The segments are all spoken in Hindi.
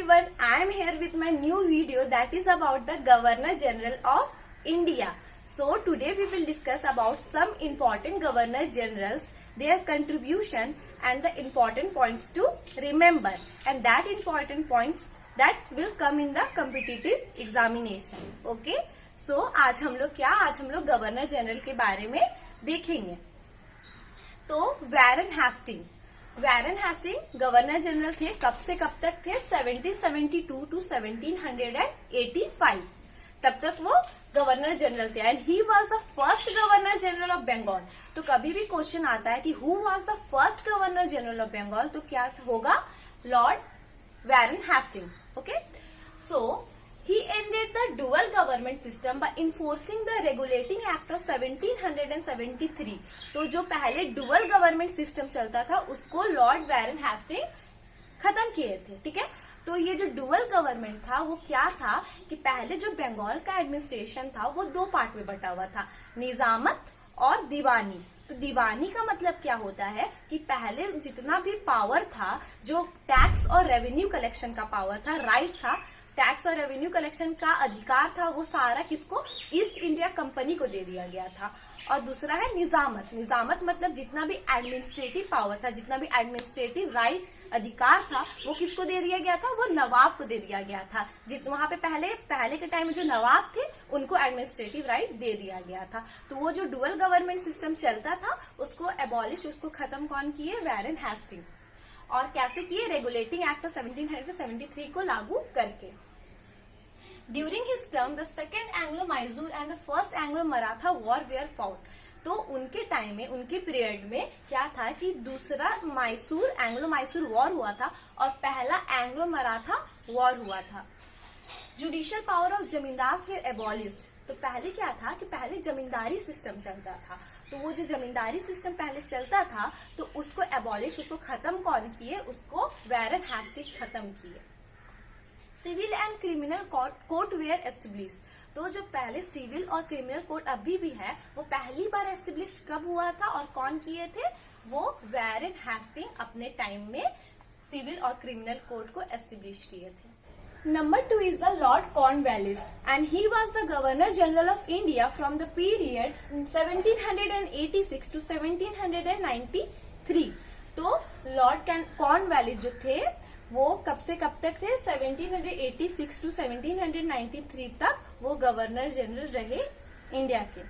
everyone, I am here with my new video that is about the Governor General of India. So today we will discuss about some important Governor Generals, their contribution and the important points to remember, and that important points that will come in the competitive examination. Okay? So आज हम लोग गवर्नर जनरल के बारे में देखेंगे. तो वैरन हेस्टिंग गवर्नर जनरल थे. कब से कब तक थे? 1772 टू 1785 तब तक वो गवर्नर जनरल थे. And he was the first governor general of Bengal. तो कभी भी क्वेश्चन आता है कि who was the first governor general of Bengal, तो क्या होगा? Lord Warren Hastings. Okay, so he ended the dual government system by enforcing the regulating act of 1773. तो जो पहले डुअल गवर्नमेंट सिस्टम चलता था उसको लॉर्ड वैरन हेस्टिंग खत्म किए थे. ठीक है, तो ये जो डुअल गवर्नमेंट था वो क्या था कि पहले जो बंगाल का एडमिनिस्ट्रेशन था वो दो पार्ट में बटा हुआ था, निजामत और दीवानी. तो दीवानी का मतलब क्या होता है कि पहले जितना भी पावर था, जो टैक्स और रेवेन्यू कलेक्शन का पावर था, राइट था, टैक्स और रेवेन्यू कलेक्शन का अधिकार था, वो सारा किसको? ईस्ट इंडिया कंपनी को दे दिया गया था. और दूसरा है निजामत मतलब जितना भी एडमिनिस्ट्रेटिव पावर था, जितना भी एडमिनिस्ट्रेटिव राइट अधिकार था, वो किसको दे दिया गया था? वो नवाब को दे दिया गया था. वहां पे पहले के टाइम में जो नवाब थे उनको एडमिनिस्ट्रेटिव राइट दे दिया गया था. तो वो जो डुअल गवर्नमेंट सिस्टम चलता था उसको एबॉलिश, उसको खत्म कौन किए? Warren Hastings. और कैसे किए? रेगुलेटिंग एक्ट ऑफ 1773 को लागू करके. During his term the second Anglo Mysore and the first Anglo Maratha war were fought. तो उनके टाइम में, उनके पीरियड में क्या था कि दूसरा एंग्लो माइसूर वॉर हुआ था और पहला एंग्लो मराठा वॉर हुआ था. Judicial power of zamindars were abolished. तो पहले क्या था कि पहले जमींदारी सिस्टम चलता था. तो वो जो जमींदारी सिस्टम पहले चलता था तो उसको एबॉलिश, उसको खत्म कौन किए? उसको वैरन हेस्टिंग खत्म किए. Civil and criminal court were establish. तो जो पहले सिविल और क्रिमिनल कोर्ट अभी भी है, वो पहली बार एस्टेब्लिश कब हुआ था और कौन किए थे? वो वैरन हेस्टिंग अपने टाइम में सिविल और क्रिमिनल कोर्ट को एस्टेब्लिश किए थे. Number 2 is the Lord Cornwallis, and he was the Governor General of India from the period 1786 to 1793. तो लॉर्ड कॉर्नवालिस जो थे वो कब से कब तक थे? 1786 टू 1793 तक वो गवर्नर जनरल रहे इंडिया के.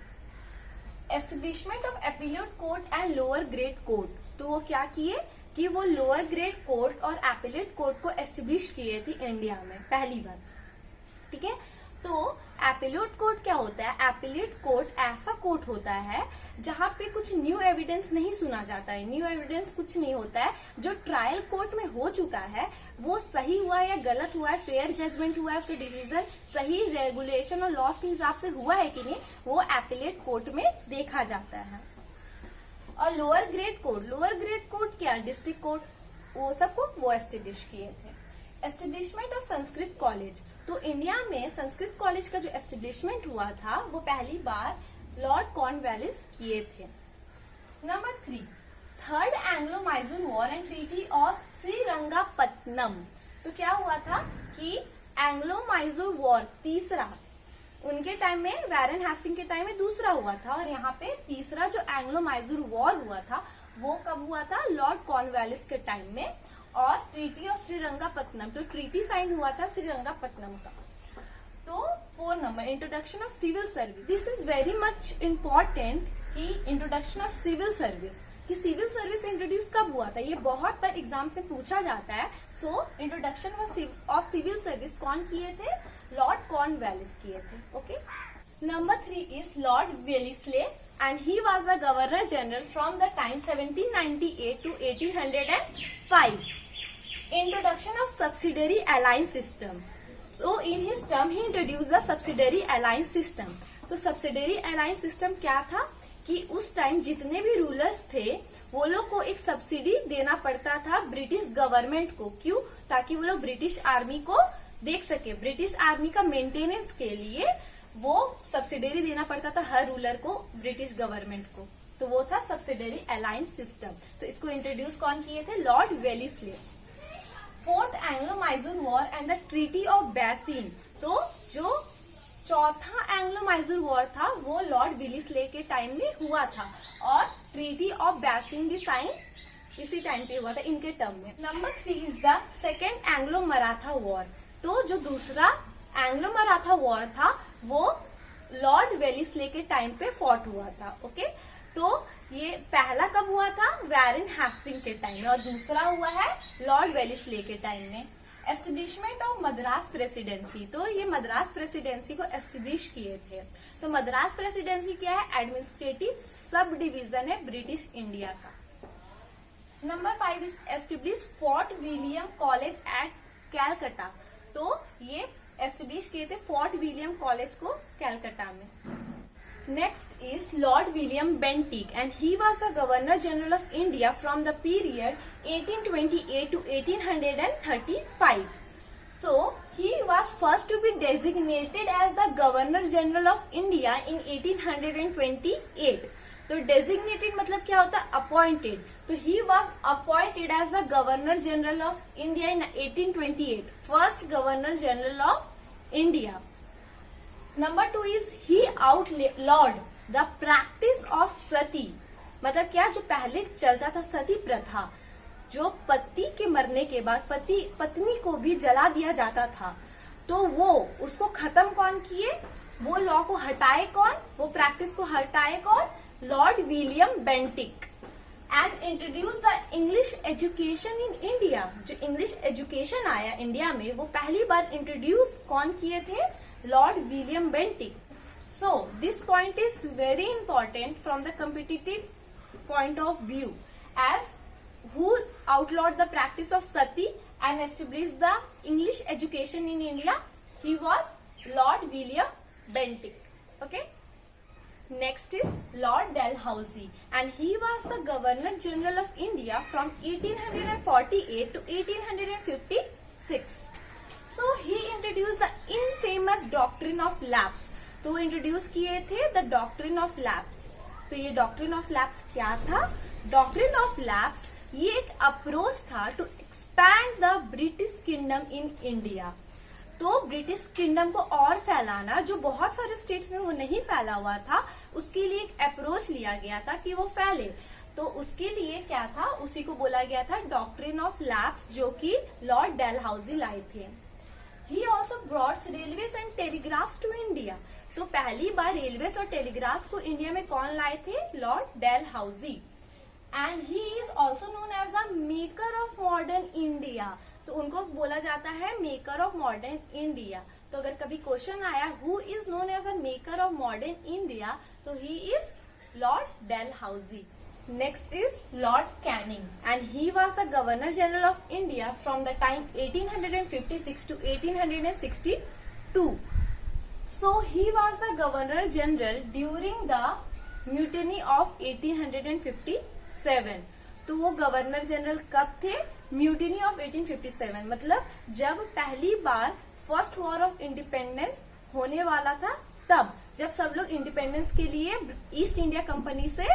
Establishment of appellate court and lower grade court. तो वो क्या किए कि वो लोअर ग्रेड कोर्ट और एपीलेट कोर्ट को एस्टेब्लिश किए थे इंडिया में पहली बार. ठीक है, तो एपीलेट कोर्ट क्या होता है? एपीलेट कोर्ट ऐसा कोर्ट होता है जहां पे कुछ न्यू एविडेंस नहीं सुना जाता है. न्यू एविडेंस कुछ नहीं होता है. जो ट्रायल कोर्ट में हो चुका है वो सही हुआ है या गलत हुआ है, फेयर जजमेंट हुआ है, उसका डिसीजन सही रेगुलेशन और लॉस के हिसाब से हुआ है कि नहीं, वो एपीलेट कोर्ट में देखा जाता है. और लोअर ग्रेड कोर्ट क्या? डिस्ट्रिक्ट कोर्ट, वो सबको वो एस्टेब्लिश किए थे. Establishment of Sanskrit college. तो इंडिया में संस्कृत कॉलेज का जो एस्टेब्लिशमेंट हुआ था वो पहली बार लॉर्ड कॉर्नवालिस किए थे. Number 3, third Anglo Mysore war and treaty of Srirangapatnam. तो क्या हुआ था कि एंग्लो माइजूर वॉर तीसरा, उनके टाइम में, वैरन हेस्टिंग के टाइम में दूसरा हुआ था, और यहाँ पे तीसरा जो एंग्लो माइजूर वॉर हुआ था वो कब हुआ था? लॉर्ड कॉर्नवालिस के टाइम में. और ट्रीटी ऑफ श्रीरंगापट्टनम, तो ट्रीटी साइन हुआ था श्रीरंगापट्टनम का. तो 4 number, introduction of civil service. This is very much important कि इंट्रोडक्शन ऑफ सिविल सर्विस, कि सिविल सर्विस इंट्रोड्यूस कब हुआ था, ये बहुत बार एग्जाम से पूछा जाता है. So introduction of civil service कौन किए थे? लॉर्ड कॉर्नवालिस किए थे. Okay. Number 3 is Lord Wellesley, and he was the Governor General from the time 1798 to 1805. Introduction of subsidiary alliance system. So in his term he introduced the subsidiary alliance system. तो subsidiary alliance system क्या था कि उस टाइम जितने भी रूलर्स थे वो लोग को एक सब्सिडी देना पड़ता था ब्रिटिश गवर्नमेंट को. क्यों? ताकि वो लोग ब्रिटिश आर्मी को देख सके. ब्रिटिश आर्मी का मेंटेनेंस के लिए वो सब्सिडरी देना पड़ता था हर रूलर को, ब्रिटिश गवर्नमेंट को. तो वो था सब्सिडरी अलायंस सिस्टम. तो इसको इंट्रोड्यूस कौन किए थे? Lord Wellesley. Fourth Anglo Mysore war and the treaty of Bassein. तो जो चौथा एंग्लो मैसूर वॉर था वो लॉर्ड विलिस्ले के टाइम में हुआ था और ट्रीटी ऑफ बैसिन भी साइन इसी टाइम पे हुआ था इनके टर्म में। Number 3 is the second Anglo Maratha war. तो जो दूसरा एंग्लो मराठा वॉर था वो लॉर्ड वेलिस्ले के टाइम पे फॉट हुआ था। ओके, तो ये पहला कब हुआ था? वैरेन हेस्टिंग के टाइम में, और दूसरा हुआ है लॉर्ड वेलिस्ले के टाइम में। Establishment of Madras presidency. तो ये मद्रास प्रेसिडेंसी को एस्टेब्लिश किए थे। तो मद्रास प्रेसिडेंसी क्या है? एडमिनिस्ट्रेटिव सब डिवीजन है ब्रिटिश इंडिया का। Number 5 is establish fort William college eight Calcutta. तो ये एस्टेब्लिश किए थे फोर्ट विलियम कॉलेज को कैलकटा में। Next is Lord William Bentinck and he was the Governor General of India from the period 1828 to 1835. So he was first to be designated as the Governor General of India in 1828. तो designated मतलब क्या होता है? Appointed. तो he was appointed as the Governor General of India in 1828. First Governor General of India. Number 2 is he outlawed the practice of sati। मतलब क्या? जो पहले चलता था सती प्रथा, जो पति के मरने के बाद पत्नी को भी जला दिया जाता था, तो वो उसको खत्म कौन किए? वो लॉ को हटाए कौन? वो प्रैक्टिस को हटाए कौन? Lord William Bentinck. And introduce the English education in India. जो इंग्लिश एजुकेशन आया इंडिया में वो पहली बार इंट्रोड्यूस कौन किए थे? Lord William Bentinck. So this point is very important from the competitive point of view, as who outlawed the practice of sati and established the English education in India? He was Lord William Bentinck. Okay. Next is Lord Dalhousie and he was the Governor General of India from 1848 to 1856. So he introduced the infamous doctrine of lapse। तो इंट्रोड्यूस किए थे द डॉक्ट्रिन ऑफ लैप्स। तो ये डॉक्ट्रिन ऑफ लैप्स क्या था? डॉक्ट्रिन ऑफ लैप्स ये एक अप्रोच था to expand the British kingdom in India. तो ब्रिटिश किंगडम को और फैलाना, जो बहुत सारे स्टेट्स में वो नहीं फैला हुआ था, उसके लिए एक अप्रोच लिया गया था कि वो फैले। तो उसके लिए क्या था? उसी को बोला गया था डॉक्ट्रिन ऑफ लैप्स, जो कि लॉर्ड डेलहाउसी लाए थे। He also brought railways and telegraphs to India। तो पहली बार रेलवेज और टेलीग्राफ्स को इंडिया में कौन लाए थे? Lord Dalhousie. And he is also known as the maker of modern India. तो उनको बोला जाता है मेकर ऑफ मॉडर्न इंडिया। तो अगर कभी क्वेश्चन आया who is known as the maker of modern India, तो he is Lord Dalhousie. Next is Lord Canning and he was the Governor General of India from the time 1856 to 1862. So he was the Governor General during the Mutiny of 1857. तो वो गवर्नर जनरल कब थे? म्यूटिनी ऑफ 1857, मतलब जब पहली बार फर्स्ट वॉर ऑफ इंडिपेंडेंस होने वाला था, तब जब सब लोग इंडिपेंडेंस के लिए ईस्ट इंडिया कंपनी से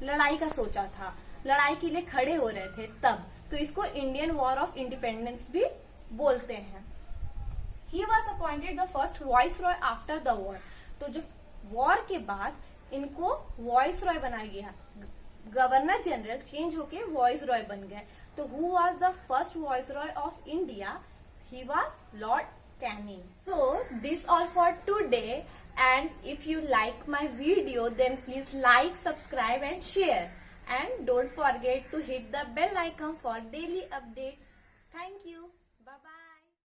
लड़ाई का सोचा था, लड़ाई के लिए खड़े हो रहे थे तब। तो इसको इंडियन वॉर ऑफ इंडिपेंडेंस भी बोलते हैं। He was appointed the first voice Roy after the war. तो जो वॉर के बाद इनको वॉइस रॉय बनाया गया, गवर्नर जनरल चेंज होके वॉइस रॉय बन गए। तो who was the first voice Roy of India? He was Lord Canning. So this all for today. And if you like my video, then please like, subscribe and share. And don't forget to hit the bell icon for daily updates. Thank you. Bye bye.